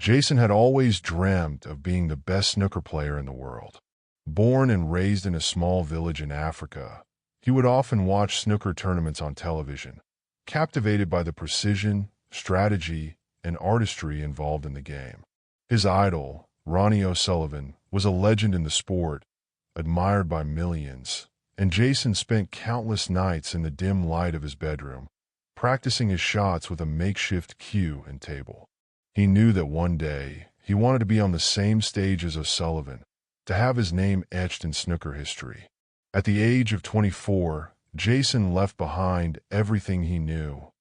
Jason had always dreamt of being the best snooker player in the world. Born and raised in a small village in Africa, he would often watch snooker tournaments on television, captivated by the precision, strategy, and artistry involved in the game. His idol, Ronnie O'Sullivan, was a legend in the sport, admired by millions, and Jason spent countless nights in the dim light of his bedroom, practicing his shots with a makeshift cue and table. He knew that one day he wanted to be on the same stage as O'Sullivan, to have his name etched in snooker history. At the age of 24, Jason left behind everything he knew: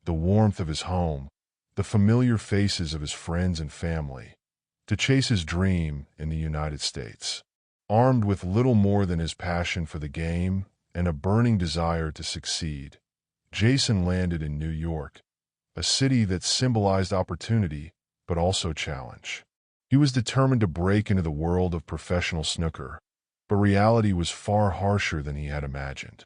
the warmth of his home, the familiar faces of his friends and family, to chase his dream in the United States. Armed with little more than his passion for the game and a burning desire to succeed, Jason landed in New York, a city that symbolized opportunity but also challenge. He was determined to break into the world of professional snooker, but reality was far harsher than he had imagined.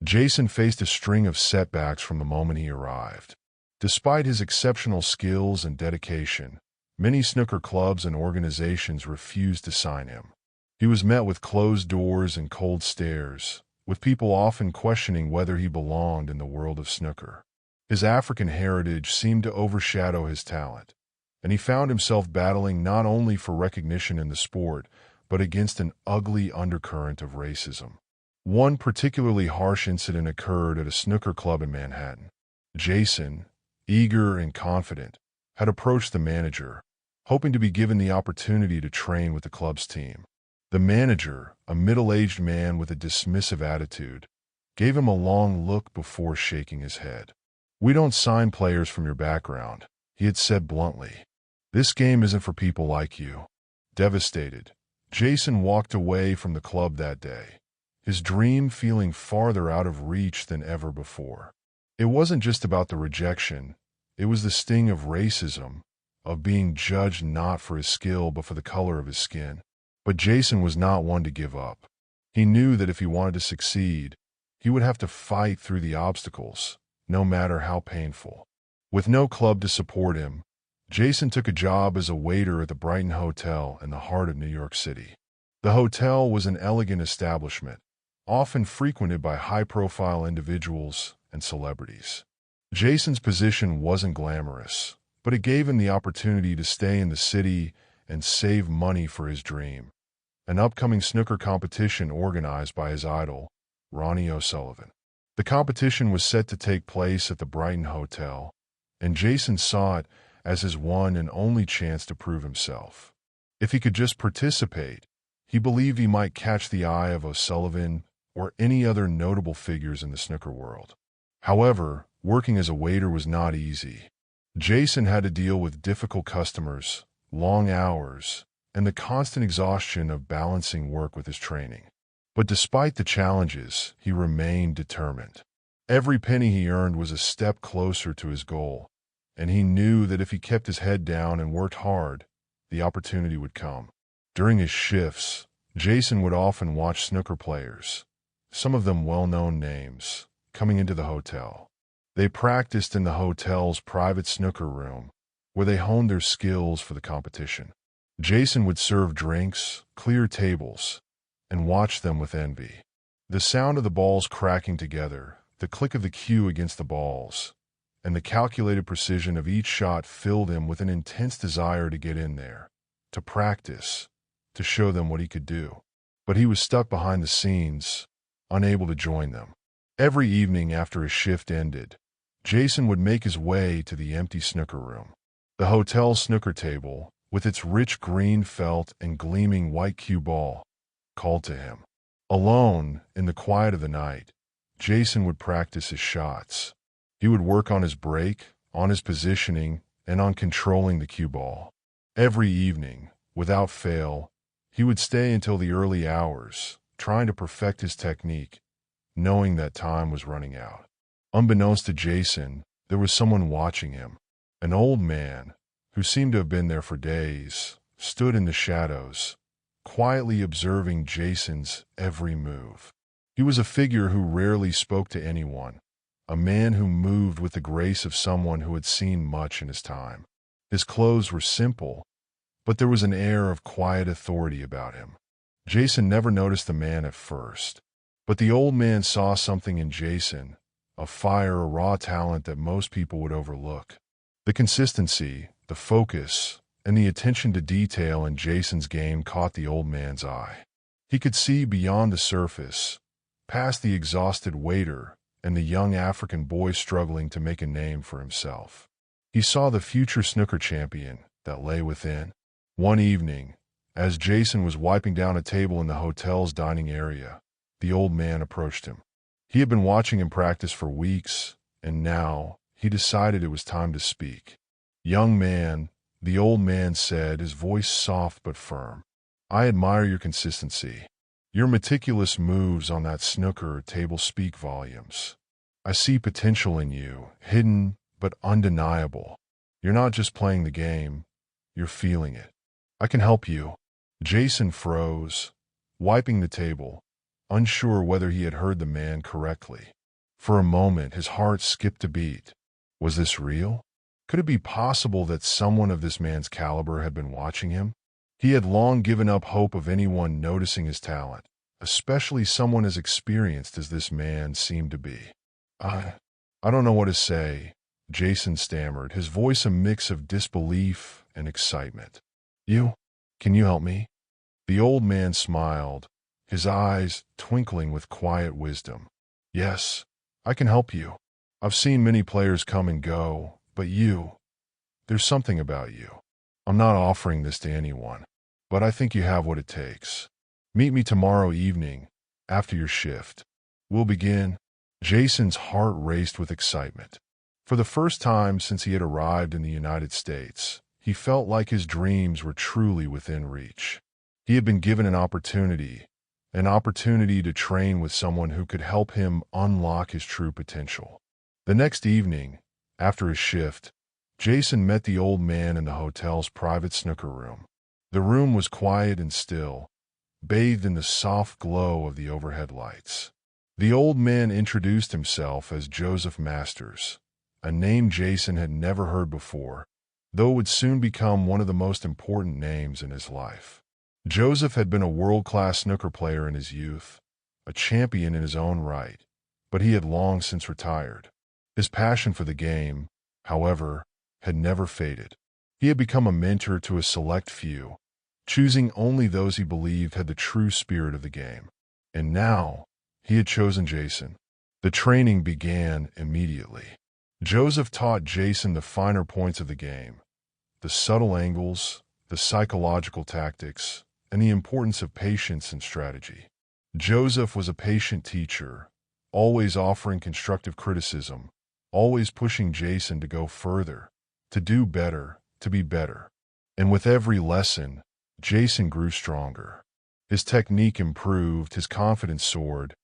Jason faced a string of setbacks from the moment he arrived. Despite his exceptional skills and dedication, many snooker clubs and organizations refused to sign him. He was met with closed doors and cold stares, with people often questioning whether he belonged in the world of snooker. His African heritage seemed to overshadow his talent, and he found himself battling not only for recognition in the sport, but against an ugly undercurrent of racism. One particularly harsh incident occurred at a snooker club in Manhattan. Jason, eager and confident, had approached the manager, hoping to be given the opportunity to train with the club's team. The manager, a middle-aged man with a dismissive attitude, gave him a long look before shaking his head. "We don't sign players from your background," he had said bluntly. "This game isn't for people like you." Devastated, Jason walked away from the club that day, his dream feeling farther out of reach than ever before. It wasn't just about the rejection, it was the sting of racism, of being judged not for his skill but for the color of his skin. But Jason was not one to give up. He knew that if he wanted to succeed, he would have to fight through the obstacles, no matter how painful. With no club to support him, Jason took a job as a waiter at the Brighton Hotel in the heart of New York City. The hotel was an elegant establishment, often frequented by high-profile individuals and celebrities. Jason's position wasn't glamorous, but it gave him the opportunity to stay in the city and save money for his dream: an upcoming snooker competition organized by his idol, Ronnie O'Sullivan. The competition was set to take place at the Brighton Hotel, and Jason saw it as his one and only chance to prove himself. If he could just participate, he believed he might catch the eye of O'Sullivan or any other notable figures in the snooker world. However, working as a waiter was not easy. Jason had to deal with difficult customers, long hours, and the constant exhaustion of balancing work with his training. But despite the challenges, he remained determined. Every penny he earned was a step closer to his goal, and he knew that if he kept his head down and worked hard, the opportunity would come. During his shifts, Jason would often watch snooker players, some of them well-known names, coming into the hotel. They practiced in the hotel's private snooker room, where they honed their skills for the competition. Jason would serve drinks, clear tables, and watch them with envy. The sound of the balls cracking together, the click of the cue against the balls, and the calculated precision of each shot filled him with an intense desire to get in there, to practice, to show them what he could do. But he was stuck behind the scenes, unable to join them. Every evening after his shift ended, Jason would make his way to the empty snooker room. The hotel snooker table, with its rich green felt and gleaming white cue ball, called to him. Alone, in the quiet of the night, Jason would practice his shots. He would work on his break, on his positioning, and on controlling the cue ball. Every evening, without fail, he would stay until the early hours, trying to perfect his technique, knowing that time was running out. Unbeknownst to Jason, there was someone watching him. An old man, who seemed to have been there for days, stood in the shadows, quietly observing Jason's every move. He was a figure who rarely spoke to anyone, a man who moved with the grace of someone who had seen much in his time. His clothes were simple, but there was an air of quiet authority about him. Jason never noticed the man at first, but the old man saw something in Jason, a fire, a raw talent that most people would overlook. The consistency, the focus, and the attention to detail in Jason's game caught the old man's eye. He could see beyond the surface, past the exhausted waiter and the young African boy struggling to make a name for himself. He saw the future snooker champion that lay within. One evening, as Jason was wiping down a table in the hotel's dining area, the old man approached him. He had been watching him practice for weeks, and now he decided it was time to speak. "Young man," the old man said, his voice soft but firm, "I admire your consistency. Your meticulous moves on that snooker table speak volumes. I see potential in you, hidden but undeniable. You're not just playing the game, you're feeling it. I can help you." Jason froze, wiping the table, unsure whether he had heard the man correctly. For a moment, his heart skipped a beat. Was this real? Could it be possible that someone of this man's caliber had been watching him? He had long given up hope of anyone noticing his talent, especially someone as experienced as this man seemed to be. I don't know what to say," Jason stammered, his voice a mix of disbelief and excitement. Can you help me?" The old man smiled, his eyes twinkling with quiet wisdom. "Yes, I can help you. I've seen many players come and go, but there's something about you. I'm not offering this to anyone, but I think you have what it takes. Meet me tomorrow evening, after your shift. We'll begin." Jason's heart raced with excitement. For the first time since he had arrived in the United States, he felt like his dreams were truly within reach. He had been given an opportunity to train with someone who could help him unlock his true potential. The next evening, after his shift, Jason met the old man in the hotel's private snooker room. The room was quiet and still, bathed in the soft glow of the overhead lights. The old man introduced himself as Joseph Masters, a name Jason had never heard before, though it would soon become one of the most important names in his life. Joseph had been a world-class snooker player in his youth, a champion in his own right, but he had long since retired. His passion for the game, however, had never faded. He had become a mentor to a select few, choosing only those he believed had the true spirit of the game. And now, he had chosen Jason. The training began immediately. Joseph taught Jason the finer points of the game, the subtle angles, the psychological tactics, and the importance of patience and strategy. Joseph was a patient teacher, always offering constructive criticism, always pushing Jason to go further, to do better, to be better. And with every lesson, Jason grew stronger. His technique improved, his confidence soared,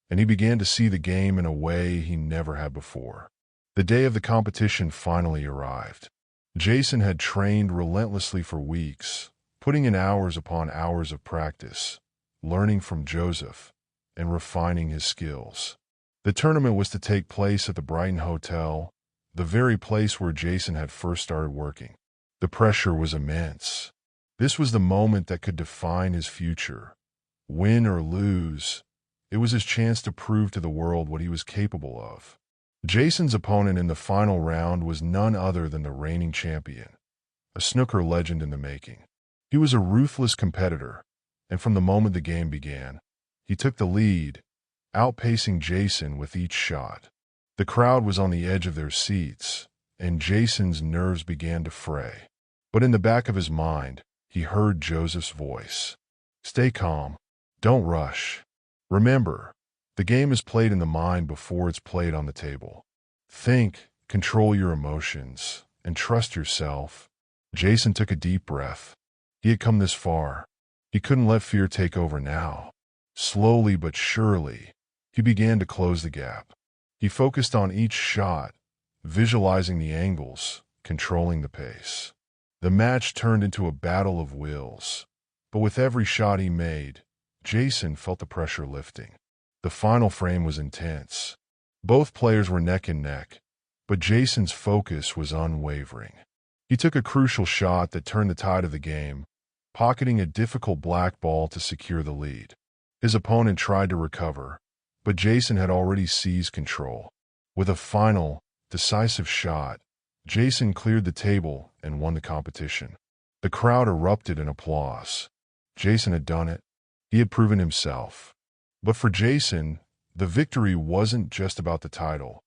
and he began to see the game in a way he never had before. The day of the competition finally arrived. Jason had trained relentlessly for weeks, putting in hours upon hours of practice, learning from Joseph, and refining his skills. The tournament was to take place at the Brighton Hotel, the very place where Jason had first started working. The pressure was immense. This was the moment that could define his future. Win or lose, it was his chance to prove to the world what he was capable of. Jason's opponent in the final round was none other than the reigning champion, a snooker legend in the making. He was a ruthless competitor, and from the moment the game began, he took the lead, outpacing Jason with each shot. The crowd was on the edge of their seats, and Jason's nerves began to fray. But in the back of his mind, he heard Joseph's voice. "Stay calm. Don't rush. Remember, the game is played in the mind before it's played on the table. Think, control your emotions, and trust yourself." Jason took a deep breath. He had come this far. He couldn't let fear take over now. Slowly but surely, he began to close the gap. He focused on each shot, visualizing the angles, controlling the pace. The match turned into a battle of wills, but with every shot he made, Jason felt the pressure lifting. The final frame was intense. Both players were neck and neck, but Jason's focus was unwavering. He took a crucial shot that turned the tide of the game, pocketing a difficult black ball to secure the lead. His opponent tried to recover, but Jason had already seized control. With a final, decisive shot, Jason cleared the table and won the competition. The crowd erupted in applause. Jason had done it. He had proven himself. But for Jason, the victory wasn't just about the title.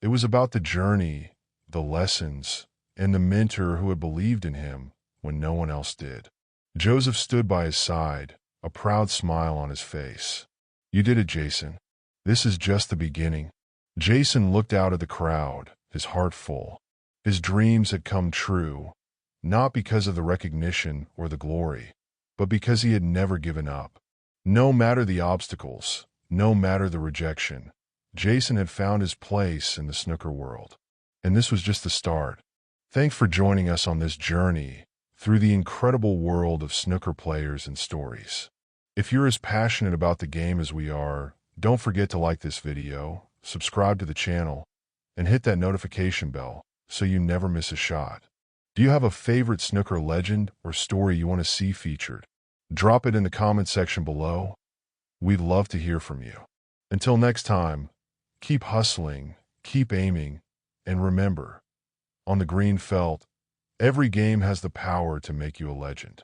It was about the journey, the lessons, and the mentor who had believed in him when no one else did. Joseph stood by his side, a proud smile on his face. "You did it, Jason. This is just the beginning." Jason looked out at the crowd, his heart full. His dreams had come true, not because of the recognition or the glory, but because he had never given up. No matter the obstacles, no matter the rejection, Jason had found his place in the snooker world. And this was just the start. Thanks for joining us on this journey through the incredible world of snooker players and stories. If you're as passionate about the game as we are, don't forget to like this video, subscribe to the channel, and hit that notification bell so you never miss a shot. Do you have a favorite snooker legend or story you want to see featured? Drop it in the comment section below. We'd love to hear from you. Until next time, keep hustling, keep aiming, and remember, on the green felt, every game has the power to make you a legend.